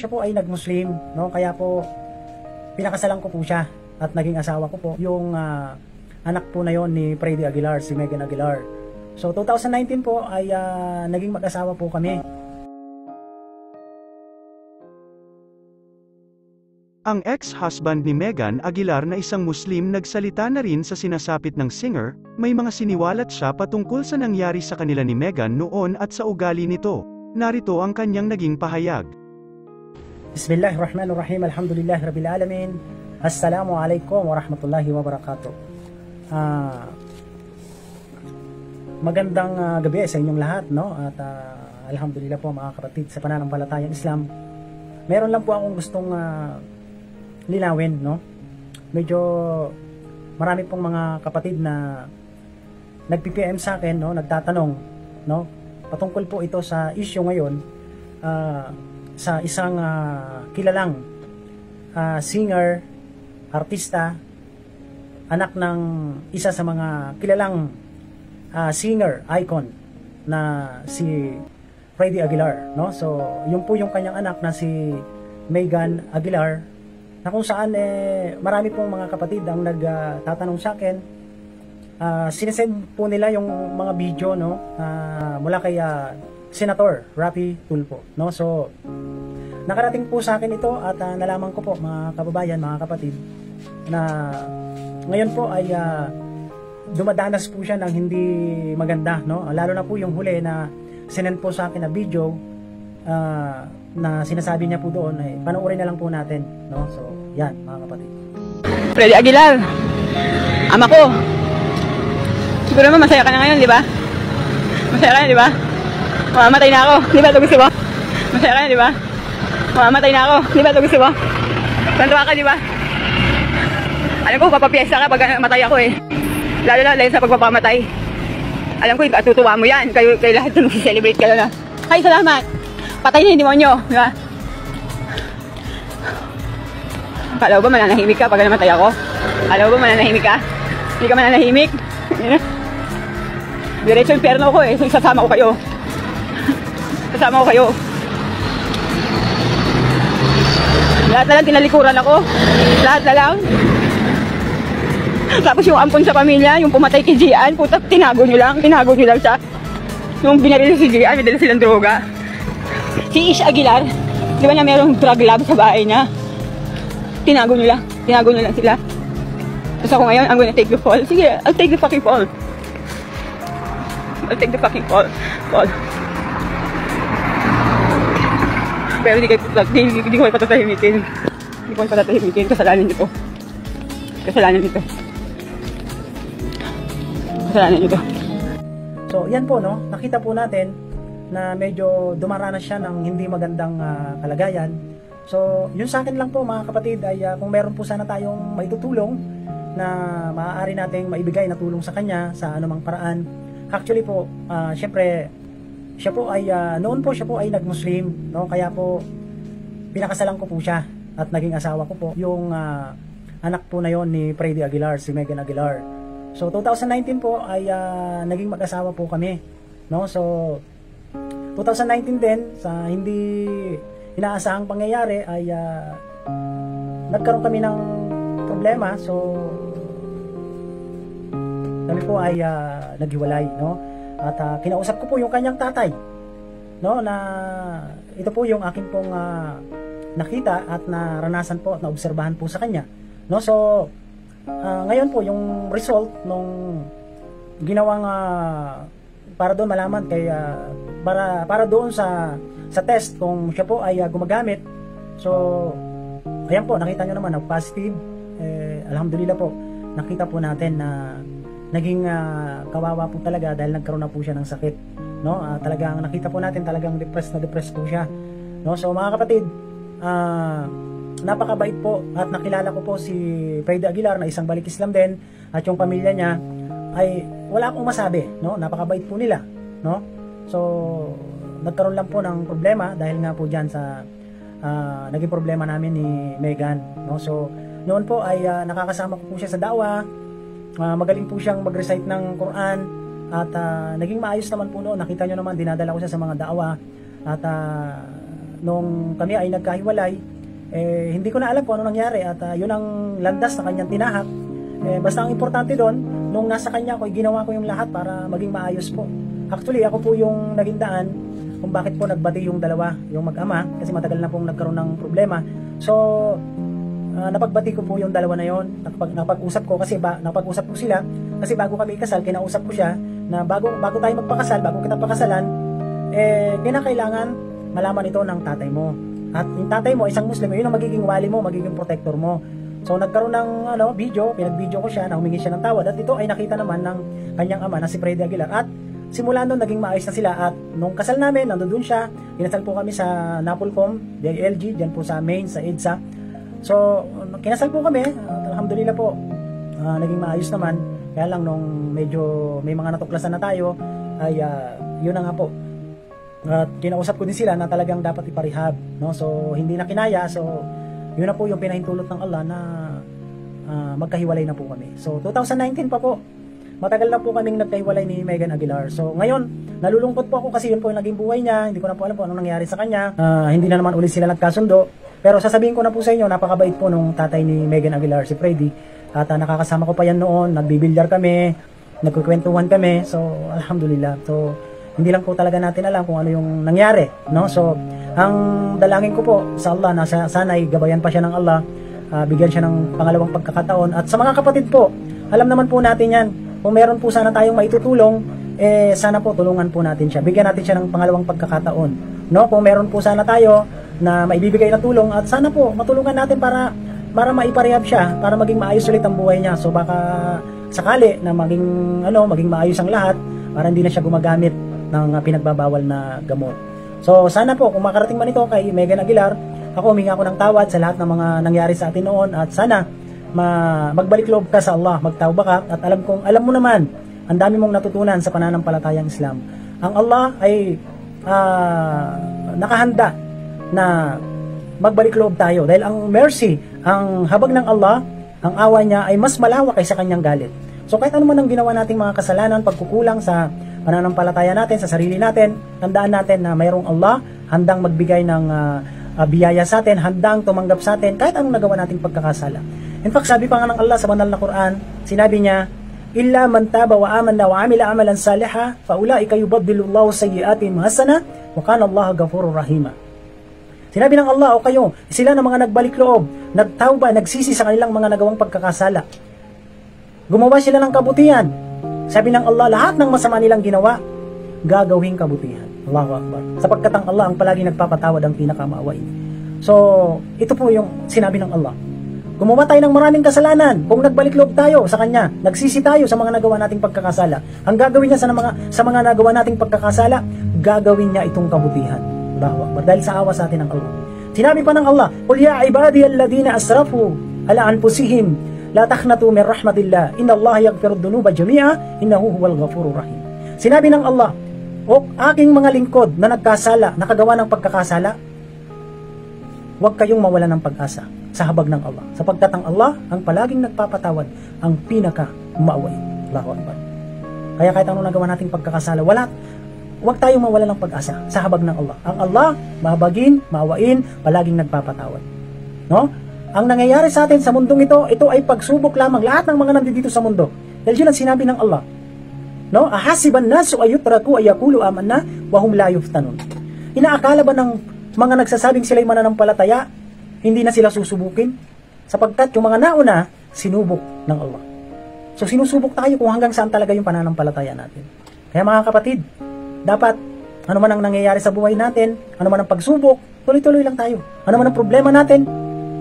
Siya po ay nag-Muslim, no? Kaya po pinakasalan ko po siya at naging asawa ko po yung anak po na yon ni Freddy Aguilar, si Megan Aguilar. So 2019 po ay naging mag-asawa po kami. Ang ex-husband ni Megan Aguilar na isang Muslim nagsalita na rin sa sinasapit ng singer, may mga siniwalat siya patungkol sa nangyari sa kanila ni Megan noon at sa ugali nito. Narito ang kanyang naging pahayag. Bismillahirrahmanirrahim, alhamdulillahirabbil alamin, assalamualaikum warahmatullahi wabarakatuh. Magandang gabi sa inyong lahat, no? At alhamdulillah po mga kapatid sa pananampalatayang Islam. Meron lang po akong gustong linawin, no? Medyo marami pong mga kapatid na nag-PPM sa akin, no? Nagtatanong, no? Patungkol po ito sa issue ngayon sa isang kilalang singer, artista, anak ng isa sa mga kilalang singer icon na si Freddy Aguilar, no? So, yun po yung kanyang anak na si Megan Aguilar, na kung saan marami pong mga kapatid ang nagtatanong sa akin. Sinesend po nila yung mga video, no, mula kay Senator Raffy Tulfo, no? So nakarating po sa akin ito at nalaman ko po mga kababayan, mga kapatid, na ngayon po ay dumadanas po siya ng hindi maganda, no? Lalo na po yung huli na sinend po sa akin na video na sinasabi niya po doon, ay panoorin na lang po natin, no? So yan mga kapatid. Freddy Aguilar, ama ko. Siguro naman masaya ka na ngayon, di ba? Masaya ka na, di ba? Mamamatay na ako, di ba ito gusto mo? Masaya ka na, di ba? Mamamatay na ako, di ba ito gusto mo? Tantuwa ka, di ba? Alam ko, papapiyesa ka pag matay ako eh. Lalo sa pagpapamatay. Alam ko, tutuwa mo yan. Kayo lahat na mag-celebrate kayo na. Ay, salamat! Patay na yung demonyo, di ba? Akala mo ba mananahimik ka pag namatay ako? Akala mo ba mananahimik ka? Hindi ka mananahimik? Diretso yung perno ko eh, so isasama ko kayo. Kasama ko kayo. Lahat na lang tinalikuran ako. Lahat na lang. Tapos yung ampon sa pamilya, yung pumatay kay Gian, puta, tinago nyo lang siya. Yung binaril si Gian, may dala silang droga. Si Ish Aguilar, di ba niya mayroong drug lab sa bahay niya? Tinago nyo lang sila. Tapos ako ngayon, I'm gonna take the fall. Sige, I'll take the fucking fall. I'll take the fucking fall. Pero hindi ko patatahimikin. Kasalanan nyo to. So yan po, no, nakita po natin na medyo dumaranas siya ng hindi magandang kalagayan. So yun sa akin lang po mga kapatid ay kung meron po sana tayong maitutulong na maaari nating maibigay na tulong sa kanya sa anumang paraan. Actually po, syempre siya po ay noon po siya po ay nag-Muslim, no? Kaya po pinakasalan ko po siya at naging asawa ko po yung anak po na yon ni Freddy Aguilar, si Megan Aguilar. So 2019 po ay naging mag-asawa po kami, no? So 2019 din, sa hindi inaasahang pangyayari ay nagkaroon kami ng problema. So kami po ay naghiwalay, no? At kinausap ko po yung kanyang tatay, no, na ito po yung akin pong nakita at naranasan po at naobserbahan po sa kanya, no? So ngayon po yung result nung ginawang para doon malaman kay para doon sa test kung siya po ay gumagamit. So ayan po, nakita nyo naman na positive. Alhamdulillah po, nakita po natin na naging kawawa po talaga dahil nagkaroon na po siya ng sakit, no? Talagang nakita po natin talagang depressed po siya, no? So mga kapatid, napakabait po at nakilala ko po si Freddy Aguilar na isang balik Islam din, at yung pamilya niya ay wala akong masabi, no? Napakabait po nila, no? So nagkaroon lang po ng problema dahil nga po diyan sa naging problema namin ni Megan, no? So noon po ay nakakasama ko po siya sa dawa. Magaling po siyang mag-recite ng Quran at naging maayos naman po noon. Nakita nyo naman, dinadala ko siya sa mga dawa at nung kami ay nagkahiwalay, hindi ko na alam kung ano nangyari at yun ang landas na kanyang tinahak. Basta ang importante doon, nung nasa kanya ko, ginawa ko yung lahat para maging maayos po. Actually, ako po yung naging daan kung bakit po nagbati yung dalawa, yung mag-ama, kasi matagal na pong nagkaroon ng problema. So, napagbati ko po yung dalawa na yon. Napag-usap ko napag-usap ko sila kasi bago kami ikasal, kinausap ko siya na bago tayo magpakasal, bago kita pakasalan, kinakailangan malaman ito ng tatay mo. At yung tatay mo, isang Muslim, yun ang magiging wali mo, magiging protector mo. So nagkaroon ng video, pinag-video ko siya na humingi siya ng tawad at ito ay nakita naman ng kanyang ama na si Freddy Aguilar. At simula noon naging maayos na sila at nung kasal namin, nandoon siya, kinasal po kami sa Napolcom, DILG, dyan po sa main, sa EDSA. So kinasal po kami, alhamdulillah po, naging maayos naman. Kaya lang nung medyo may mga natuklasan na tayo, ay yun na nga po. At kinausap ko din sila na talagang dapat iparehab, no? So hindi na kinaya, so yun na po yung pinahintulot ng Allah na magkahiwalay na po kami. So 2019 pa po, matagal na po kaming nagkahiwalay ni Megan Aguilar. So ngayon, nalulungkot po ako kasi yun po yung naging buhay niya. Hindi ko na po alam po anong nangyari sa kanya. Hindi na naman ulit sila nagkasundo. Pero sasabihin ko na po sa inyo, napakabait po nung tatay ni Megan Aguilar, si Freddy. At nakakasama ko pa yan noon, nagbibilyar kami, nagkukwentuhan kami. So alhamdulillah. So hindi lang po talaga natin alam kung ano yung nangyari, no? So ang dalangin ko po sa Allah na sana ay gabayan pa siya ng Allah, bigyan siya ng pangalawang pagkakataon. At sa mga kapatid po, alam naman po natin yan, kung meron po sana tayong maitutulong, sana po tulungan po natin siya, bigyan natin siya ng pangalawang pagkakataon, no? Kung meron po sana tayo na maibibigay na tulong, at sana po matulungan natin para maiparehab siya, para maging maayos ulit ang buhay niya. So baka sakali na maging maayos ang lahat, para hindi na siya gumagamit ng pinagbabawal na gamot. So sana po kung makarating man ito kay Megan Aguilar, ako humingi ako ng tawad sa lahat ng mga nangyari sa atin noon, at sana magbalik loob ka sa Allah, magtawba ka, at alam mo naman, ang dami mong natutunan sa pananampalatayang Islam. Ang Allah ay nakahanda na magbalik loob tayo dahil ang mercy, ang habag ng Allah, ang awa niya ay mas malawak kaysa kanyang galit. So kahit ano man ang ginawa nating mga kasalanan, pagkukulang sa pananampalataya natin, sa sarili natin, tandaan natin na mayroong Allah handang magbigay ng biyaya sa atin, handang tumanggap sa atin kahit anong nagawa nating pagkakasala. In fact, sabi pa nga ng Allah sa banal na Quran, sinabi niya, illa man taba wa amana wa amila amalan saliha fa ulaika yubaddilullahu sayyi'atihim hasana wa kana Allahu ghafurur rahima. Sinabi ng Allah, o kayo, sila na mga nagbalik loob, nagtawba, nagsisi sa kanilang mga nagawang pagkakasala. Gumawa sila ng kabutihan. Sabi ng Allah, lahat ng masama nilang ginawa, gagawing kabutihan. Allahu Akbar. Sapagkat ang Allah ang palagi nagpapatawad, ang pinakamaawain. So, ito po yung sinabi ng Allah. Gumawa tayo ng maraming kasalanan. Kung nagbalik loob tayo sa Kanya, nagsisi tayo sa mga nagawa nating pagkakasala, ang gagawin niya sa mga nagawa nating pagkakasala, gagawin niya itong kabutihan. Allahu Akbar. Dahil sa awa sa atin ng Allah. Sinabi pa ng Allah, qul ya ibadiyalladhina asrafu ala anfusihim la takhnatu min rahmatillah innallaha yaghfiru dhunuba jami'a innahu huwal ghafurur rahim. Sinabi ng Allah, o aking mga lingkod na nagkasala, nakagawa ng pagkakasala, huwag kayong mawala ng pag-asa sa habag ng Allah, sapagkat ang Allah ang palaging nagpapatawad, ang pinaka-maawain. Allahu Akbar. Kaya kahit anong nagawa nating pagkakasala, huwag tayong mawala ng pag-asa sa habag ng Allah. Ang Allah, mahabagin, maawain, palaging nagpapatawad. No? Ang nangyayari sa atin sa mundong ito ay pagsubok lamang, lahat ng mga nandito sa mundo. Dahil yun ang sinabi ng Allah. No? Ahasiban nasu ayutraku ayakulu amanna wa hum la yuftanun. Inaakala ba ng mga nagsasabing sila'y mananampalataya, hindi na sila susubukin? Sapagkat yung mga nauna, sinubok ng Allah. So sinusubok tayo kung hanggang saan talaga yung pananampalataya natin. Kaya mga kapatid, dapat ano man ang nangyayari sa buhay natin, ano man ang pagsubok, tuloy-tuloy lang tayo. Ano man ang problema natin,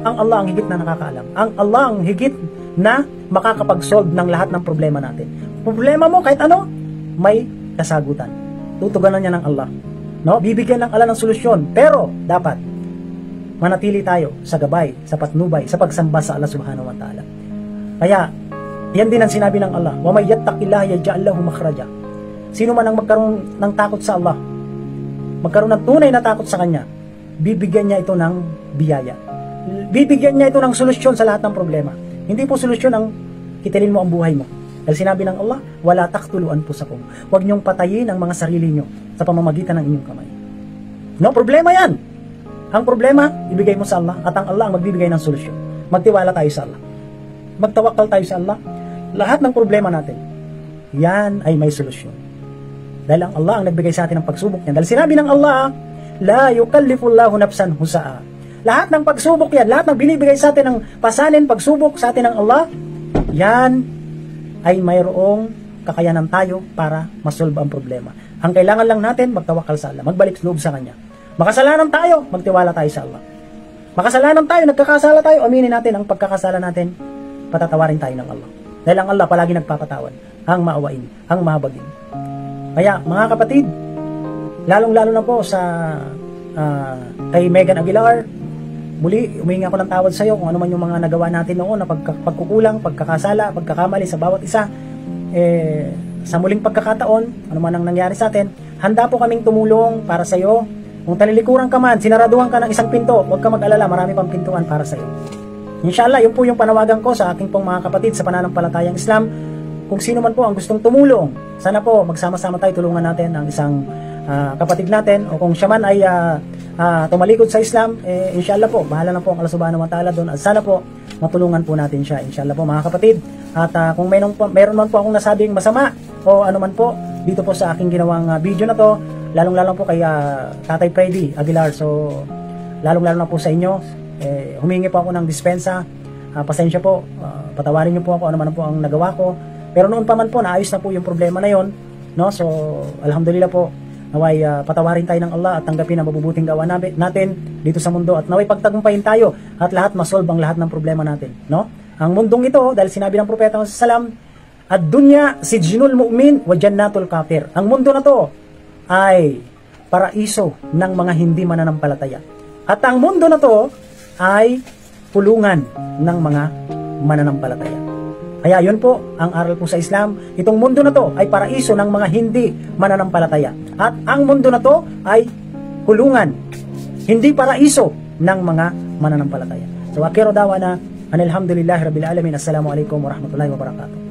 ang Allah ang higit na nakakaalam. Ang Allah ang higit na makakapag-solve ng lahat ng problema natin. Problema mo kahit ano, may kasagutan. Tutuganan niya ng Allah. No? Bibigyan ng Allah ng solusyon. Pero dapat manatili tayo sa gabay, sa patnubay, sa pagsamba sa Allah subhanahu wa ta'ala. Kaya, yan din ang sinabi ng Allah, wa may yattaqillaha yaj'al lahu makhraja. Sino man ang magkaroon ng takot sa Allah, magkaroon ng tunay na takot sa Kanya, bibigyan niya ito ng biyaya. Bibigyan niya ito ng solusyon sa lahat ng problema. Hindi po solusyon ang kitilin mo ang buhay mo. Dahil sinabi ng Allah, wala taqtulu anfusakum. Huwag niyong patayin ang mga sarili niyo sa pamamagitan ng inyong kamay. No, problema yan. Ang problema, ibigay mo sa Allah at ang Allah ang magbibigay ng solusyon. Magtiwala tayo sa Allah. Magtawakkal tayo sa Allah. Lahat ng problema natin, yan ay may solusyon. Dahil ang Allah ang nagbigay sa atin ng pagsubok niya. Dahil sinabi ng Allah, la yukallifullahu nafsan husa'a. Lahat ng pagsubok yan, lahat ng binibigay sa atin ng pasanin, pagsubok sa atin ng Allah, yan ay mayroong kakayanan tayo para masolve ang problema. Ang kailangan lang natin, magtawakal sa Allah, magbalik loob sa Kanya. Makasalanan tayo, magtiwala tayo sa Allah. Makasalanan tayo, nagkakasala tayo, aminin natin ang pagkakasala natin, patatawarin tayo ng Allah. Dahil ang Allah palagi nagpapatawad, ang maawain, ang mahabagin. Kaya mga kapatid, lalong-lalo na po sa kay Megan Aguilar, muli humingi ako ng tawad sa iyo kung ano man yung mga nagawa natin noon na pagkukulang, pagkakasala, pagkakamali sa bawat isa. Sa muling pagkakataon, ano man ang nangyari sa atin, handa po kaming tumulong para sa iyo. Kung talilikuran ka man, sinaraduhan ka ng isang pinto, huwag ka mag-alala, marami pang pintuan para sa iyo. Inshallah, yun po yung panawagan ko sa aking pong mga kapatid sa pananampalatayang Islam. Kung sino man po ang gustong tumulong, sana po magsama-sama tayo, tulungan natin ang isang kapatid natin, o kung siya man ay tumalikod sa Islam, inshallah po, bahala na po ang Allah subhanahu wa ta'ala doon, at sana po matulungan po natin siya, inshallah po mga kapatid. At kung meron man po akong nasabing masama o ano man po dito po sa aking ginawang video na to, lalong-lalo po kay Tatay Freddy Aguilar, so lalong-lalo na po sa inyo, humingi po ako ng dispensa, pasensya po, patawarin niyo po ako ano man po ang nagawa ko, pero noon pa man po naayos na po yung problema na yon, no? So alhamdulillah po, naway patawarin tayo ng Allah at tanggapin ang mabubuting gawa natin dito sa mundo, at naway pagtagumpayin tayo at lahat masolve ang lahat ng problema natin, no? Ang mundong ito, dahil sinabi ng propeta Muhammad sallam, ad-dunya sijnul mu'min wa jannatul kafir. Ang mundo na to ay paraiso ng mga hindi mananampalataya, at ang mundo na to ay pulungan ng mga mananampalataya. Kaya yun po ang aral po sa Islam. Itong mundo na to ay paraiso ng mga hindi mananampalataya, at ang mundo na to ay kulungan, hindi paraiso ng mga mananampalataya. So akhiru dawana, alhamdulillahi rabbil alamin. Assalamu alaikum warahmatullahi wabarakatuh.